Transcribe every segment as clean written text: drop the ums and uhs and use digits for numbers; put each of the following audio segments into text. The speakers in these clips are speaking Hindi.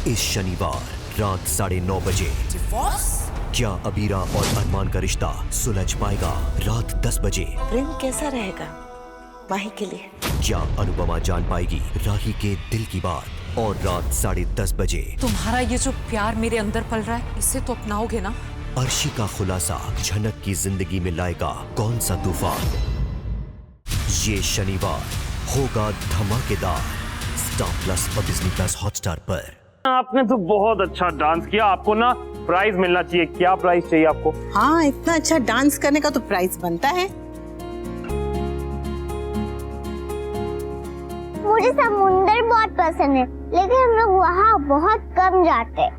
इस शनिवार रात 9:30 बजे। क्या अबीरा और अरमान का रिश्ता सुलझ पाएगा? रात 10 बजे। प्रेम कैसा रहेगा माही के लिए? क्या अनुपमा जान पाएगी राही के दिल की बात? और रात 10:30 बजे तुम्हारा ये जो प्यार मेरे अंदर पल रहा है, इसे तो अपनाओगे ना? अर्शी का खुलासा झनक की जिंदगी में लाएगा कौन सा तूफान? ये शनिवार होगा धमाकेदार। स्टार प्लस और डिज्नी प्लस हॉटस्टार पर। आपने तो बहुत अच्छा डांस किया, आपको ना प्राइज मिलना चाहिए। क्या प्राइज चाहिए आपको? हाँ, इतना अच्छा डांस करने का तो प्राइज बनता है। मुझे समुंदर बहुत पसंद है, लेकिन हम लोग वहाँ बहुत कम जाते हैं।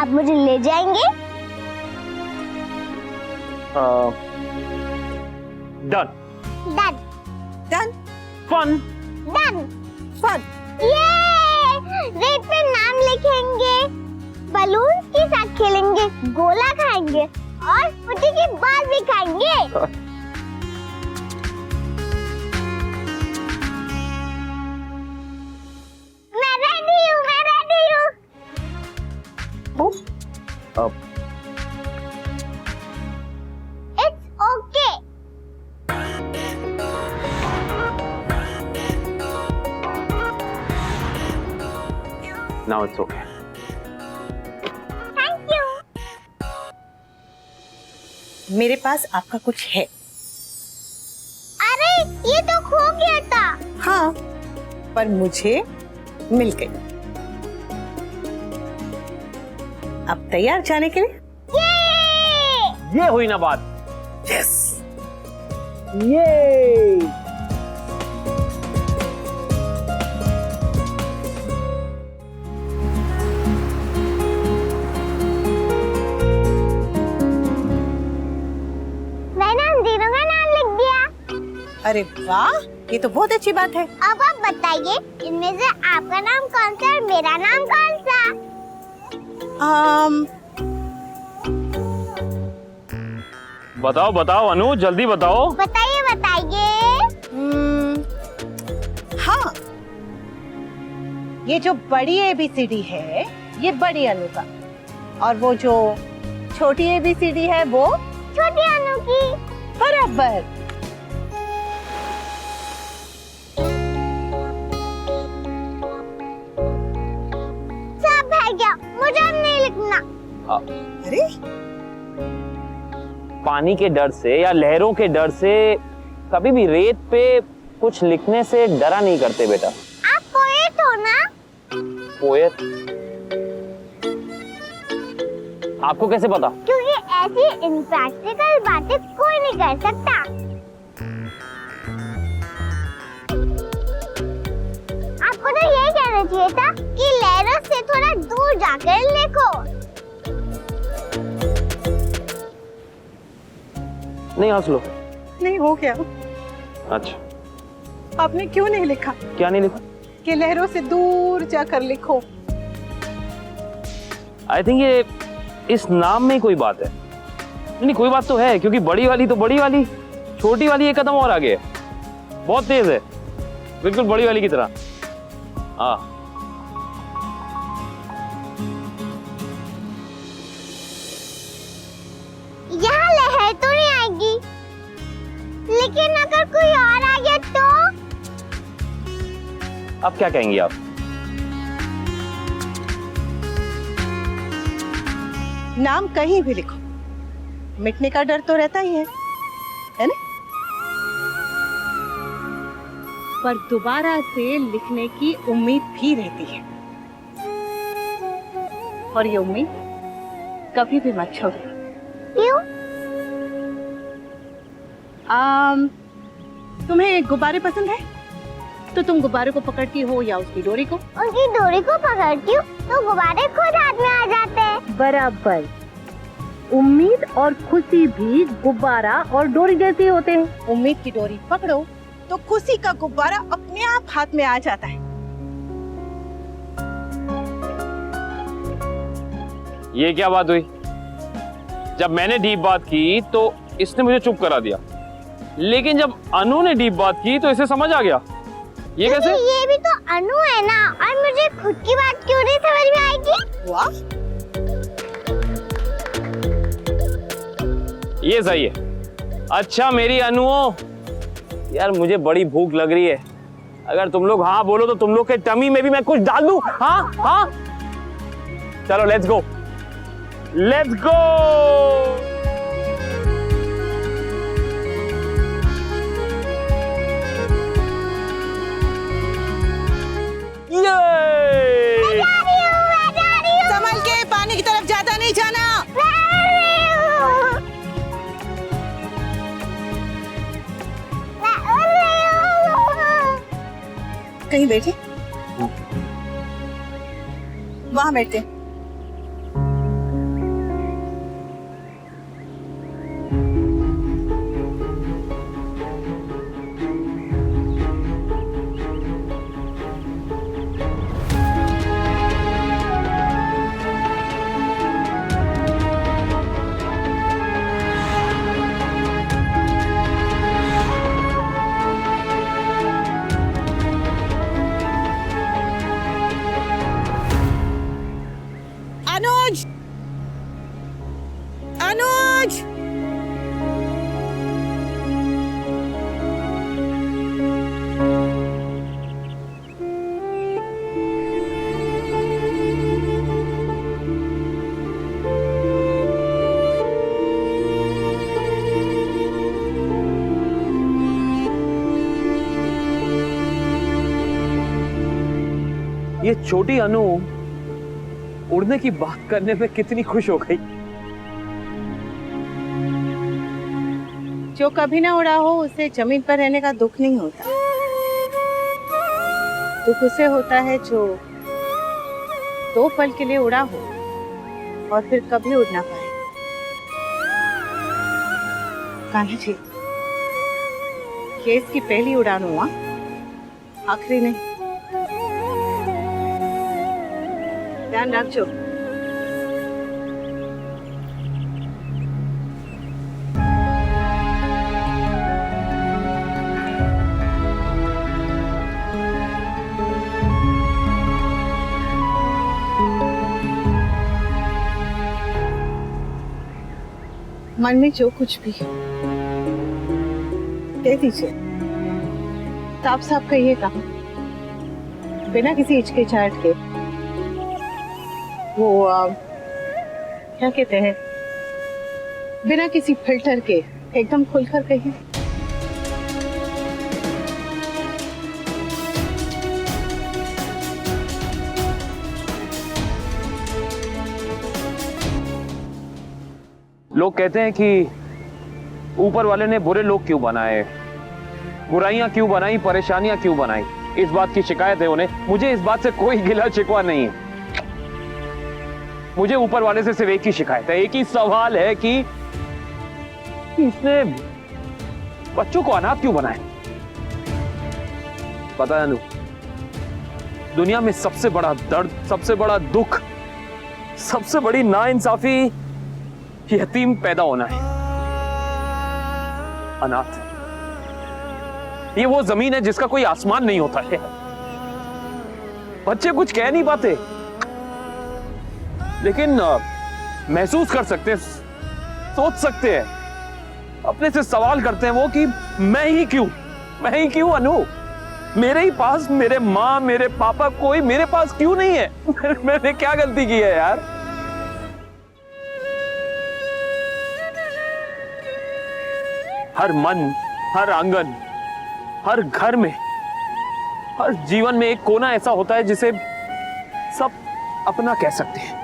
आप मुझे ले जाएंगे? Done done done fun done fun. ये रेत पे नाम लिखेंगे, बलून के साथ खेलेंगे, गोला खाएंगे और फुटी की बाल भी खाएंगे। मैं रेडी हूँ, मैं रेडी हूँ। It's okay. Now it's okay. Thank you. मेरे पास आपका कुछ है। अरे ये तो खो गया था। हाँ, पर मुझे मिल गई। अब तैयार जाने के लिए? ये ये हुई ना बात। यस। ये मैंने हम तीनों का नाम लिख दिया। अरे वाह, ये तो बहुत अच्छी बात है। अब आप बताइए, इनमें से आपका नाम कौन सा और मेरा नाम कौन सा? बताओ बताओ अनु, जल्दी बताओ। बताइए बताइए। हाँ, ये जो बड़ी ABCD है, ये बड़ी अनु का, और वो जो छोटी ABCD है, वो छोटी अनु की। बराबर। सब है क्या? मुझे अब नहीं लिखना। अरे पानी के डर से या लहरों के डर से कभी भी रेत पे कुछ लिखने से डरा नहीं करते बेटा। आप पोएट हो ना? पोएट? आपको कैसे पता? क्योंकि ऐसी इम्प्रैक्टिकल बातें कोई नहीं कर सकता। आपको तो यही कहना चाहिए था कि लहरों से थोड़ा दूर जाकर लिखो। नहीं हंस लो। नहीं हो गया। अच्छा, आपने क्यों नहीं लिखा क्या नहीं लिखा? कि लहरों से दूर जाकर लिखो? आई थिंक ये इस नाम में कोई बात है। नहीं कोई बात तो है, क्योंकि बड़ी वाली तो बड़ी वाली, छोटी वाली एक कदम और आगे है, बहुत तेज है, बिल्कुल बड़ी वाली की तरह। हाँ यहाँ लहर तो नहीं आएगी, लेकिन अगर कोई और आ गया तो? अब क्या कहेंगी आप? नाम कहीं भी लिखो, मिटने का डर तो रहता ही है ना? पर दोबारा से लिखने की उम्मीद भी रहती है, और ये उम्मीद कभी भी मत छोड़ो। क्यों? तुम्हें गुब्बारे पसंद है तो तुम गुब्बारे को पकड़ती हो या उसकी डोरी को? उसकी डोरी को पकड़ती हूँ तो गुब्बारे खुद हाथ में आ जाते हैं। बराबर। उम्मीद और खुशी भी गुब्बारा और डोरी जैसे होते हैं। उम्मीद की डोरी पकड़ो तो खुशी का गुब्बारा अपने आप हाथ में आ जाता है। ये क्या बात हुई? जब मैंने डीप बात की तो इसने मुझे चुप करा दिया, लेकिन जब अनु ने डीप बात की तो इसे समझ आ गया। ये कैसे? ये भी तो अनु है ना, और मुझे खुद की बात क्यों नहीं समझ में आएगी? वाह, ये सही है। अच्छा मेरी अनुओ, यार मुझे बड़ी भूख लग रही है। अगर तुम लोग हाँ बोलो तो तुम लोग के टमी में भी मैं कुछ डाल दूं। हाँ हाँ, चलो लेट्स गो, लेट्स गो। संभल के, पानी की तरफ ज्यादा नहीं जाना। कहीं बैठे, वहां बैठते। अनुज, अनुज, ये छोटी अनु उड़ने की बात करने पे कितनी खुश हो गई। जो कभी ना उड़ा हो उसे जमीन पर रहने का दुख नहीं होता। दुख उसे होता है जो 2 पल के लिए उड़ा हो और फिर कभी उड़ ना पाए। कान्हा जी, ये इसकी पहली उड़ान हुआ, आखिरी नहीं। ध्यान रखो। मन में जो कुछ भी है कह दीजिए, साफ साफ कहिएगा, बिना किसी हिचकिचाहट के। वो क्या कहते हैं, बिना किसी फिल्टर के एकदम खुलकर कहिए। लोग कहते हैं कि ऊपर वाले ने बुरे लोग क्यों बनाए, बुराइयां क्यों बनाई, परेशानियां क्यों बनाई। इस बात की शिकायत है उन्हें। मुझे इस बात से कोई गिला शिकवा नहीं है। मुझे ऊपर वाले से सिर्फ एक ही शिकायत है, एक ही सवाल है कि इसने बच्चों को अनाथ क्यों बनाया। पता है अनु, दुनिया में सबसे बड़ा दर्द, सबसे बड़ा दुख, सबसे बड़ी नाइंसाफी यतीम पैदा होना है, अनाथ। ये वो जमीन है जिसका कोई आसमान नहीं होता है। बच्चे कुछ कह नहीं पाते, लेकिन महसूस कर सकते हैं, सोच सकते हैं, अपने से सवाल करते हैं वो कि मैं ही क्यों अनु, मेरे ही पास मेरे माँ, मेरे पापा, कोई मेरे पास क्यों नहीं है। मैंने क्या गलती की है यार। हर मन, हर आंगन, हर घर में, हर जीवन में एक कोना ऐसा होता है जिसे सब अपना कह सकते हैं।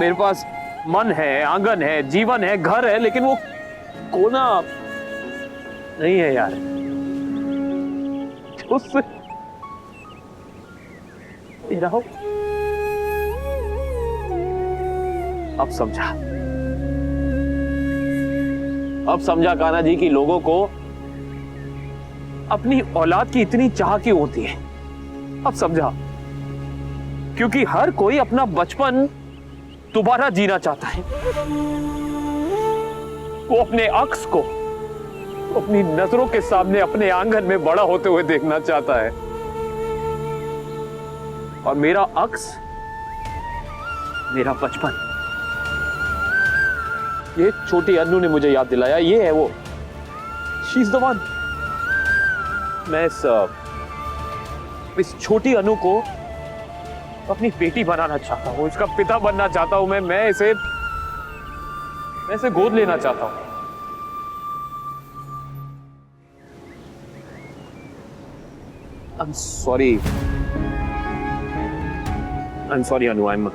मेरे पास मन है, आंगन है, जीवन है, घर है, लेकिन वो कोना नहीं है यार। उससे मेरा हो। अब समझा कान्हा जी की लोगों को अपनी औलाद की इतनी चाह क्यों होती है। अब समझा, क्योंकि हर कोई अपना बचपन दोबारा जीना चाहता है। वो अपने अक्स को अपनी नजरों के सामने अपने आंगन में बड़ा होते हुए देखना चाहता है। और मेरा अक्स, मेरा बचपन, ये छोटी अन्नू ने मुझे याद दिलाया। ये है वो, शी इज द वन। मैं इस छोटी अनु को अपनी बेटी बनाना चाहता हूँ, इसका पिता बनना चाहता हूँ। मैं इसे गोद लेना चाहता हूँ। I'm sorry Anu, I'm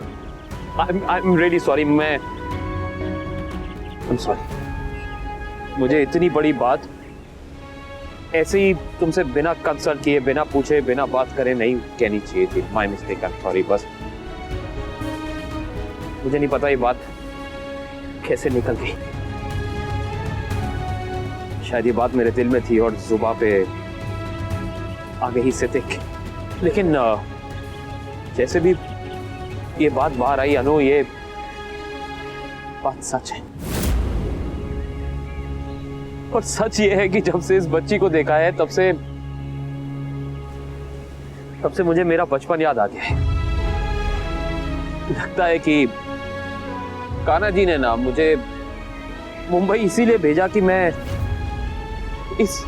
really sorry। I'm sorry। मुझे इतनी बड़ी बात ऐसे ही तुमसे बिना कंसल्ट किए, बिना पूछे, बिना बात करे नहीं कहनी चाहिए थी। My mistake, I am sorry. बस मुझे नहीं पता ये बात कैसे निकल गई। शायद ये बात मेरे दिल में थी और जुबान पे आगे ही से थिक। लेकिन जैसे भी ये बात बाहर आई अनु, ये बात सच है। और सच ये है कि जब से इस बच्ची को देखा है तब से मुझे मेरा बचपन याद आ गया है। लगता है कि कान्हा जी ने ना मुझे मुंबई इसीलिए भेजा कि मैं इस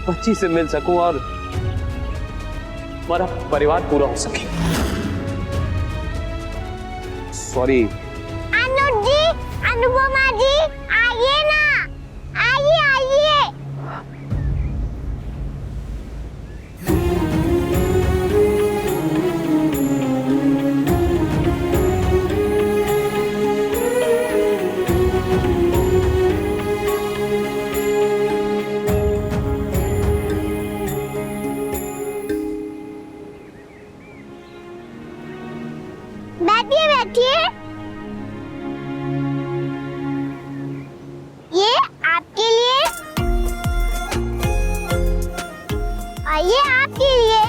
बच्ची से मिल सकूं और हमारा परिवार पूरा हो सके। सॉरी अनुज जी, अनुपमा जी, आइए ना, आइए आइए। बैठिए बैठिए। ये आपके लिए और ये आपके लिए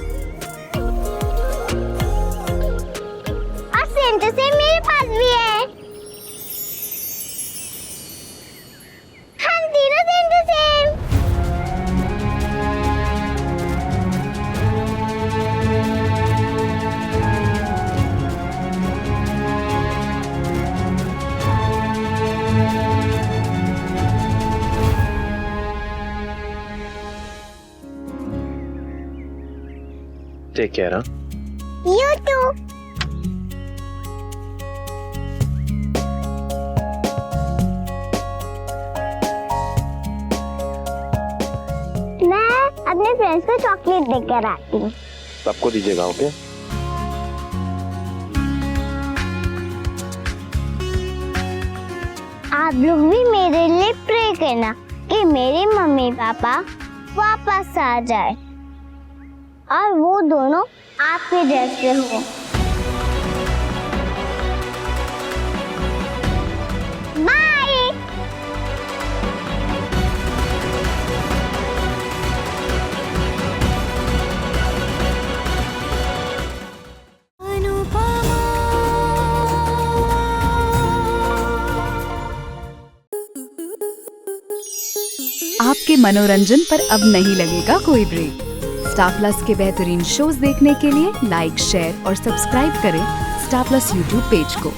और सेम टू सेम मेरे पास भी है। हम तीनों same to same. Take care. You too। मैं अपने फ्रेंड्स को चॉकलेट देकर आती हूँ। सबको दीजिएगा, ओके? आप लोग भी मेरे लिए प्रे करना कि मेरे मम्मी पापा वापस आ जाए और वो दोनों आपके जैसे हो। बाय। आपके मनोरंजन पर अब नहीं लगेगा कोई ब्रेक। स्टार प्लस के बेहतरीन शोज देखने के लिए लाइक, शेयर और सब्सक्राइब करें स्टार प्लस यूट्यूब पेज को।